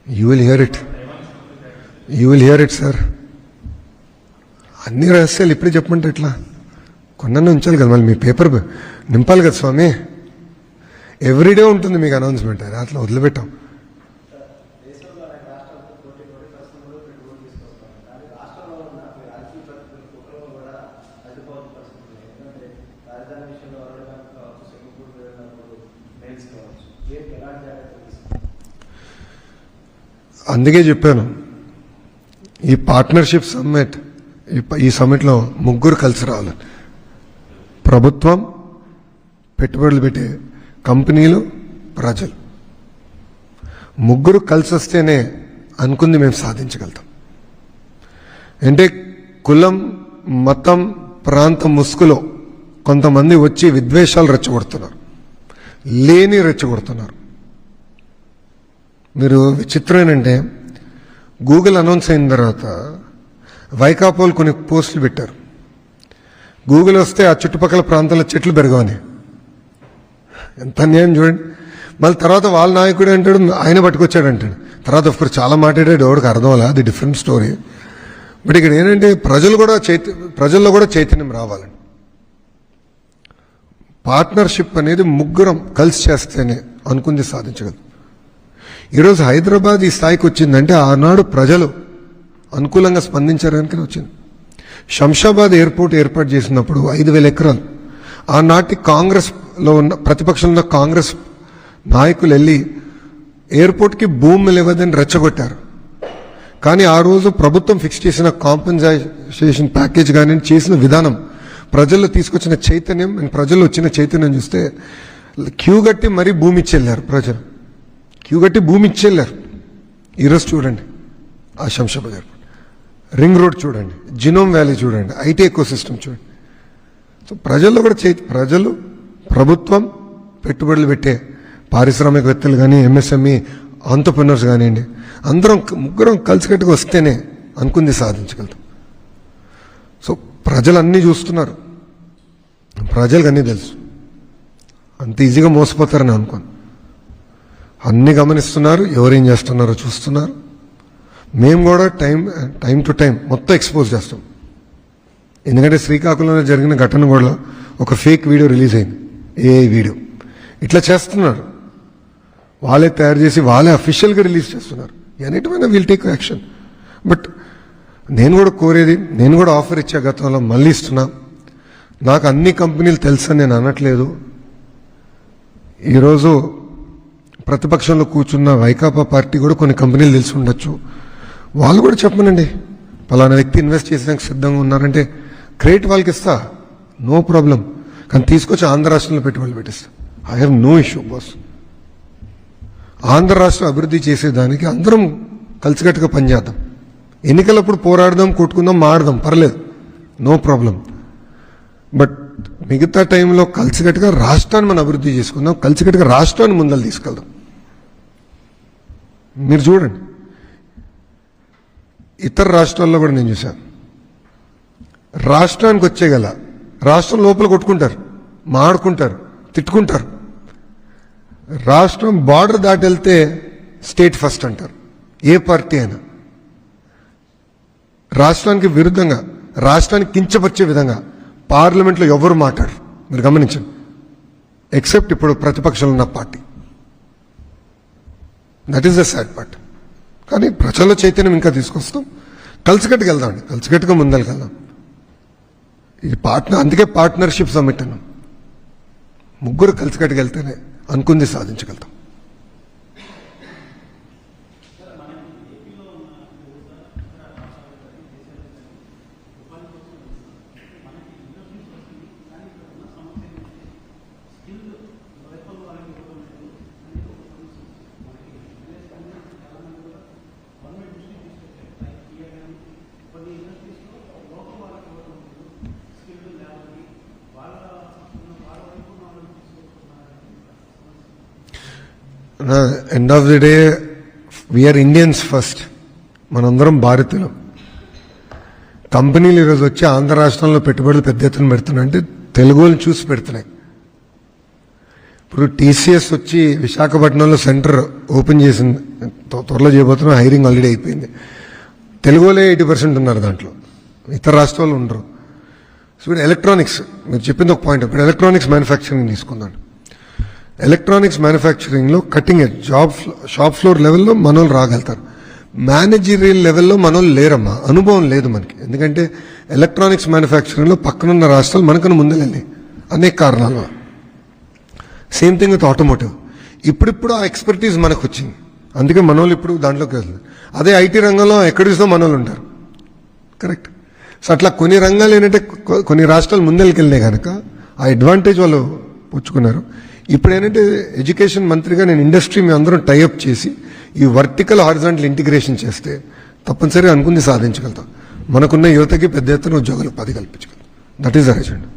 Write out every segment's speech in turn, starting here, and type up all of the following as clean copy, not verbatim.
You will hear it. You will hear it, sir. అన్ని రహస్యాలు ఇప్పుడే చెప్పమంటే ఎట్లా? కొన్న ఉంచాలి కదా, మళ్ళీ మీ పేపర్ నింపాలి కదా స్వామి. ఎవ్రీడే ఉంటుంది మీకు అనౌన్స్మెంట్, అట్లా వదిలిపెట్టాం. అందుకే చెప్పాను, ఈ పార్ట్నర్షిప్ సమ్మిట్, ఈ సమ్మిట్లో ముగ్గురు కలిసి రావాలి. ప్రభుత్వం, పెట్టుబడులు పెట్టే కంపెనీలు, ప్రజలు ముగ్గురు కలిసి వస్తేనే అనుకుంది మేము సాధించగలుగుతాం. అంటే కులం, మతం, ప్రాంతం ముసుగులో కొంతమంది వచ్చి విద్వేషాలు రెచ్చగొడుతున్నారు, లేని రెచ్చగొడుతున్నారు. మీరు విచిత్రం ఏంటంటే, గూగుల్ అనౌన్స్ అయిన తర్వాత వైకాపోలు కొన్ని పోస్టులు పెట్టారు. గూగుల్ వస్తే ఆ చుట్టుపక్కల ప్రాంతాల్లో చెట్లు పెరగవని. ఎంత అన్యాయం చూడండి. మళ్ళీ తర్వాత వాళ్ళ నాయకుడు అంటాడు, ఆయన పట్టుకొచ్చాడు అంటాడు. తర్వాత ఆఫ్కోర్స్ చాలా మాట్లాడాడు, ఎవరికి అర్థం అవ్వాలి, అది డిఫరెంట్ స్టోరీ. బట్ ఇక్కడ ఏంటంటే ప్రజల్లో కూడా చైతన్యం రావాలండి. పార్ట్నర్షిప్ అనేది ముగ్గురం కలిసి చేస్తేనే అనుకుంది సాధించగలరు. ఈరోజు హైదరాబాద్ ఈ స్థాయికి వచ్చిందంటే ఆనాడు ప్రజలు అనుకూలంగా స్పందించారని వచ్చింది. శంషాబాద్ ఎయిర్పోర్ట్ ఏర్పాటు చేసినప్పుడు 5,000 ఎకరాలు ఆనాటి కాంగ్రెస్లో ఉన్న, ప్రతిపక్షంలో ఉన్న కాంగ్రెస్ నాయకులు వెళ్ళి ఎయిర్పోర్ట్కి భూమి లేవదని రెచ్చగొట్టారు. కానీ ఆ రోజు ప్రభుత్వం ఫిక్స్ చేసిన కాంపెన్సేషన్ ప్యాకేజ్ కానీ చేసిన విధానం, ప్రజల్లో తీసుకొచ్చిన చైతన్యం, ప్రజల్లో వచ్చిన చైతన్యం చూస్తే క్యూ కట్టి మరీ భూమి ఇచ్చెళ్ళారు. ప్రజలు క్యూ కట్టి భూమి ఇచ్చెళ్ళారు. ఈరోజు చూడండి ఆ శంషాబాద్ ఎయిర్పోర్ట్, రింగ్ రోడ్ చూడండి, జినోమ్ వ్యాలీ చూడండి, ఐటీ ఎకోసిస్టమ్ చూడండి. సో ప్రజల్లో కూడా ప్రజలు, ప్రభుత్వం, పెట్టుబడులు పెట్టే పారిశ్రామికవేత్తలు కానీ, ఎంఎస్ఎంఈ ఆంటర్‌ప్రెన్యూర్స్ కానివ్వండి, అందరం ముగ్గురం కలిసికట్టుగా వస్తేనే అనుకుంది సాధించగలుగుతాం. సో ప్రజలు అన్నీ చూస్తున్నారు, ప్రజలకు అన్నీ తెలుసు. అంత ఈజీగా మోసపోతారని అనుకోను. అన్నీ గమనిస్తున్నారు, ఎవరేం చేస్తున్నారో చూస్తున్నారు. మేము కూడా టైం టు టైం మొత్తం ఎక్స్పోజ్ చేస్తాం. ఎందుకంటే శ్రీకాకుళంలో జరిగిన ఘటన కూడా ఒక ఫేక్ వీడియో రిలీజ్ అయింది, ఏఐ వీడియో. ఇట్లా చేస్తున్నారు, వాళ్ళే తయారు చేసి వాళ్ళే అఫీషియల్గా రిలీజ్ చేస్తున్నారు. ఎన్నిటిమైనా విల్ టేక్ యాక్షన్. బట్ నేను కూడా కోరేది, నేను కూడా ఆఫర్ ఇచ్చే గతంలో మళ్ళీ ఇస్తున్నా. నాకు అన్ని కంపెనీలు తెలుసని నేను అనట్లేదు. ఈరోజు ప్రతిపక్షంలో కూర్చున్న వైకాపా పార్టీ కూడా కొన్ని కంపెనీలు తెలిసి ఉండొచ్చు. వాళ్ళు కూడా చెప్పమనండి, పలానా వ్యక్తి ఇన్వెస్ట్ చేసేందుకు సిద్ధంగా ఉన్నారంటే క్రెడిట్ వాళ్ళకి ఇస్తా, నో ప్రాబ్లం. కానీ తీసుకొచ్చి ఆంధ్ర రాష్ట్రంలో పెట్టుబడులు పెట్టిస్తా. I have no issue boss. Andhra రాష్ట్రం అభివృద్ధి చేసేదానికి అందరం కలిసికట్టుగా పనిచేద్దాం. ఎన్నికలప్పుడు పోరాడదాం, కొట్టుకుందాం, మాడదాం, పర్లేదు, నో ప్రాబ్లం. బట్ మిగతా టైంలో కలిసికట్టుగా రాష్ట్రాన్ని మనం అభివృద్ధి చేసుకుందాం, కలిసికట్టుగా రాష్ట్రాన్ని ముందలు తీసుకెళ్దాం. మీరు చూడండి, ఇతర రాష్ట్రాల్లో కూడా నేను చూశాను. రాష్ట్రానికి వచ్చేగల రాష్ట్రం లోపల కొట్టుకుంటారు, మాడుకుంటారు, తిట్టుకుంటారు. రాష్ట్రం బార్డర్ దాటి వెళ్తే స్టేట్ ఫస్ట్ అంటారు, ఏ పార్టీ అయినా. రాష్ట్రానికి విరుద్ధంగా, రాష్ట్రానికి కించపరిచే విధంగా పార్లమెంట్లో ఎవరు మాట్లాడరు. మీరు గమనించండి, ఎక్సెప్ట్ ఇప్పుడు ప్రతిపక్షంలో ఉన్న party. That is the sad part. కానీ ప్రజల్లో చైతన్యం ఇంకా తీసుకొస్తాం, కలిసికట్టుకు వెళ్దామండి, కలిసికట్టుగా ముందరికి వెళ్దాం. ఇది అందుకే పార్ట్నర్షిప్ సమ్మిట్ అన్నాం. ముగ్గురు కలిసికట్టుకు వెళ్తేనే అనుకుంది సాధించగలుగుతాం. End of the day we are Indians first. మనందరం భారతీయులం. కంపెనీలు ఈరోజు వచ్చి ఆంధ్ర రాష్ట్రంలో పెట్టుబడులు పెద్ద ఎత్తున పెడుతున్నాయంటే తెలుగు వాళ్ళని చూసి పెడుతున్నాయి. ఇప్పుడు టీసీఎస్ వచ్చి విశాఖపట్నంలో సెంటర్ ఓపెన్ చేసింది, త్వరలో చేయబోతున్నా, హైరింగ్ ఆల్రెడీ అయిపోయింది. తెలుగులో 80% ఉన్నారు దాంట్లో, ఇతర రాష్ట్రాలు ఉండరు. సో ఇప్పుడు ఎలక్ట్రానిక్స్, మీరు చెప్పింది ఒక పాయింట్. ఇప్పుడు ఎలక్ట్రానిక్స్ మ్యానుఫ్యాక్చరింగ్ తీసుకుందాం. ఎలక్ట్రానిక్స్ మ్యానుఫ్యాక్చరింగ్లో కటింగ్ ఎడ్జ్ షాప్ ఫ్లోర్ లెవెల్లో మనోళ్ళు రాగలుగుతారు. మేనేజరియల్ లెవెల్లో మనోళ్ళు లేరమ్మా, అనుభవం లేదు మనకి. ఎందుకంటే ఎలక్ట్రానిక్స్ మ్యానుఫ్యాక్చరింగ్లో పక్కనున్న రాష్ట్రాలు మనకన్నా ముందుకెళ్ళి అనేక కారణాలు. Same thing with automotive. ఇప్పుడిప్పుడు ఆ ఎక్స్పర్టీస్ మనకు వచ్చింది, అందుకే మనోళ్ళు ఇప్పుడు దాంట్లోకి వెళ్తుంది. అదే ఐటీ రంగంలో ఎక్కడ చూసినా మనోళ్ళు ఉంటారు. కరెక్ట్. సో అట్లా కొన్ని రంగాలు ఏంటంటే కొన్ని రాష్ట్రాలు ముందరికెళ్ళినాయి కనుక ఆ అడ్వాంటేజ్ వాళ్ళు పుచ్చుకున్నారు. ఇప్పుడు ఏంటంటే ఎడ్యుకేషన్ మంత్రిగా నేను ఇండస్ట్రీ మీ అందరం టైఅప్ చేసి ఈ వర్టికల్ హారిజాంటల్ ఇంటిగ్రేషన్ చేస్తే తప్పనిసరిగా అనుకుంది సాధించగలుగుతాం. మనకున్న యువతకి పెద్ద ఎత్తున ఉద్యోగాలు 10 కల్పించగలుగుతాం. That is the agenda.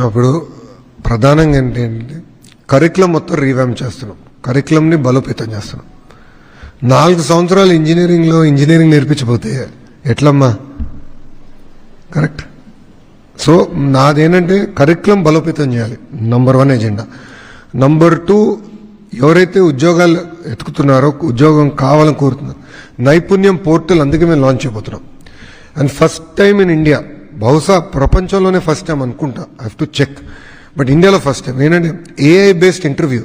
అప్పుడు ప్రధానంగా ఏంటంటే కరికులం మొత్తం రీవ్యామ్ చేస్తున్నాం, కరికులంని బలోపేతం చేస్తున్నాం. 4 సంవత్సరాలు ఇంజనీరింగ్ నేర్పించబోతే ఎట్లమ్మా? కరెక్ట్. సో నాదేంటంటే కరికులం బలోపేతం చేయాలి, నంబర్ 1 ఎజెండా. నంబర్ 2, ఎవరైతే ఉద్యోగాలు ఎత్తుకుతున్నారో, ఉద్యోగం కావాలని కోరుతున్నారు, నైపుణ్యం పోర్టల్ అందుకే మేము లాంచ్ చేయబోతున్నాం. And first time in India, బహుశా ప్రపంచంలోనే ఫస్ట్ టైం అనుకుంటా, I have to check, but ఇండియాలో ఫస్ట్ టైం ఏంటంటే ఏఐ బేస్డ్ ఇంటర్వ్యూ.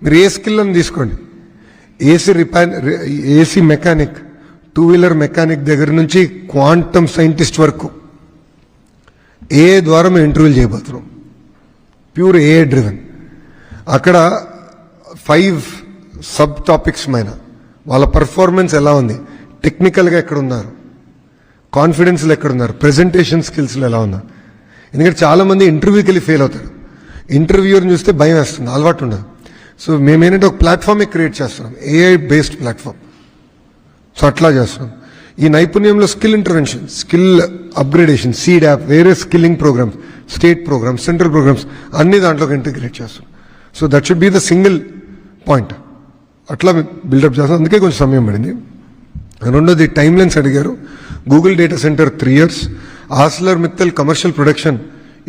మీరు ఏ స్కిల్ అని తీసుకోండి, ఏసీ మెకానిక్, 2-వీలర్ మెకానిక్ దగ్గర నుంచి క్వాంటమ్ సైంటిస్ట్ వరకు ఏఐ ద్వారా మేము ఇంటర్వ్యూలు చేయబోతున్నాం, ప్యూర్ ఏఐ డ్రివెన్. అక్కడ 5 సబ్ టాపిక్స్ పైన వాళ్ళ పర్ఫార్మెన్స్ ఎలా ఉంది, టెక్నికల్గా ఎక్కడున్నారు, కాన్ఫిడెన్స్లో ఎక్కడున్నారు, ప్రెజెంటేషన్ స్కిల్స్లో ఎలా ఉన్నారు. ఎందుకంటే చాలామంది ఇంటర్వ్యూకి వెళ్ళి ఫెయిల్ అవుతారు, ఇంటర్వ్యూని చూస్తే భయం వేస్తుంది, అలవాటు ఉండదు. సో మేమేంటంటే ఒక ప్లాట్ఫామే క్రియేట్ చేస్తున్నాం, ఏఐ బేస్డ్ ప్లాట్ఫామ్. సో అట్లా చేస్తున్నాం. ఈ నైపుణ్యంలో skill intervention, skill upgradation, seed app, వేరే skilling programmes, state programmes, central programmes అన్ని దాంట్లోకి ఇంటిగ్రేట్ చేస్తాం. So that should be the single point. అట్లా బిల్డప్ చేస్తాం, అందుకే కొంచెం సమయం పడింది. రెండోది టైమ్ లైన్స్ అడిగారు. Google data centre 3 years, Arcelor Mittal commercial production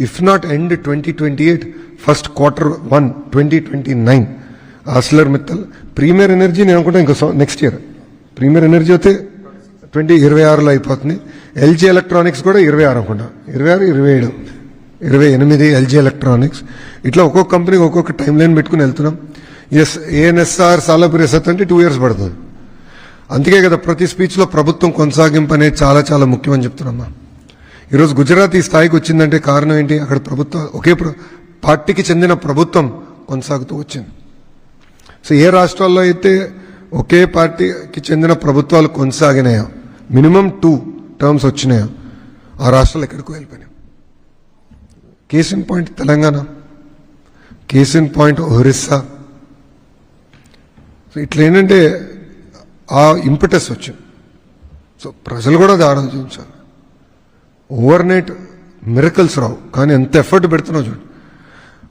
if not end 2028, first Q1 2029. Arcelor Mittal Premier energy నేను అనుకుంటా ఇంకో నెక్స్ట్ ఇయర్, ప్రీమియర్ ఎనర్జీ అయితే 2026లో అయిపోతుంది. ఎల్జీ ఎలక్ట్రానిక్స్ కూడా 26 అనుకుంటా, 26, 27, 28 ఎల్జీ ఎలక్ట్రానిక్స్. ఇట్లా ఒక్కొక్క కంపెనీకి ఒక్కొక్క టైం లైన్ పెట్టుకుని వెళ్తున్నాం. ఏఎన్ఎస్ఆర్ సాలాపూర్ ఎసత్ అంటే 2 years పడుతుంది. అందుకే కదా ప్రతి స్పీచ్లో ప్రభుత్వం కొనసాగింపు అనేది చాలా చాలా ముఖ్యమని చెప్తున్నామ్మా. ఈరోజు గుజరాత్ ఈ స్థాయికి వచ్చిందంటే కారణం ఏంటి? అక్కడ ప్రభుత్వం ఒకే పార్టీకి చెందిన ప్రభుత్వం కొనసాగుతూ వచ్చింది. సో ఏ రాష్ట్రాల్లో అయితే ఒకే పార్టీకి చెందిన ప్రభుత్వాలు కొనసాగినాయో, మినిమం 2 terms వచ్చినాయో, ఆ రాష్ట్రాలు ఎక్కడికో వెళ్ళిపోయినాయి. Case in point Telangana, case in point Orissa. So ఇట్లా ఏంటంటే ఆ ఇంపటస్ వచ్చింది. సో ప్రజలు కూడా అది ఆలోచించాలి. ఓవర్ నైట్ మిరకల్స్ రావు, కానీ ఎంత ఎఫర్ట్ పెడుతున్నావు చూడు.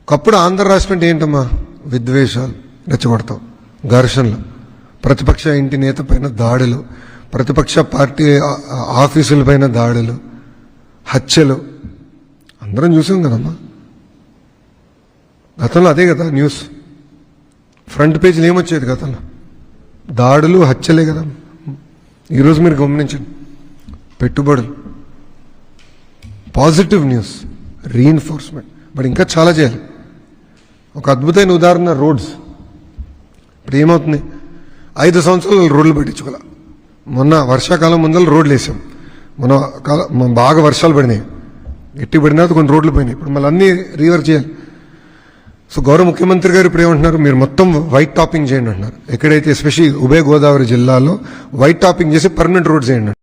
ఒకప్పుడు ఆంధ్ర రాష్ట్రం అంటే ఏంటమ్మా? విద్వేషాలు రెచ్చగొడతాం, ఘర్షణలు, ప్రతిపక్ష ఇంటి నేత పైన దాడులు, ప్రతిపక్ష పార్టీ ఆఫీసుల పైన దాడులు, హత్యలు అందరం చూసాం కదమ్మా. గతంలో అదే కదా న్యూస్, ఫ్రంట్ పేజీలు ఏమొచ్చేది గతంలో? దాడులు, హత్యలే కదా. ఈరోజు మీరు గమనించండి, పెట్టుబడులు, పాజిటివ్ న్యూస్, రీఎన్ఫోర్స్మెంట్. బట్ ఇంకా చాలా చేయాలి. ఒక అద్భుతమైన ఉదాహరణ రోడ్స్. ఇప్పుడు ఏమవుతుంది 5 సంవత్సరాలు రోడ్లు పెట్టించుకోలే. మొన్న వర్షాకాలం ముందర రోడ్లు వేసాం. మన బాగా వర్షాలు పడినాయి, ఎట్టి పడినా కొన్ని రోడ్లు పోయినాయి. ఇప్పుడు మళ్ళీ అన్నీ రీవర్క్ చేయాలి. సో గౌరవ ముఖ్యమంత్రి గారు ఇప్పుడు ఏమంటున్నారు, మీరు మొత్తం వైట్ టాపింగ్ చేయండి అంటున్నారు. ఎక్కడైతే ఎస్పెషల్లీ ఉభయ గోదావరి జిల్లాలో వైట్ టాపింగ్ చేసి పర్మనెంట్ రోడ్స్ చేయండి.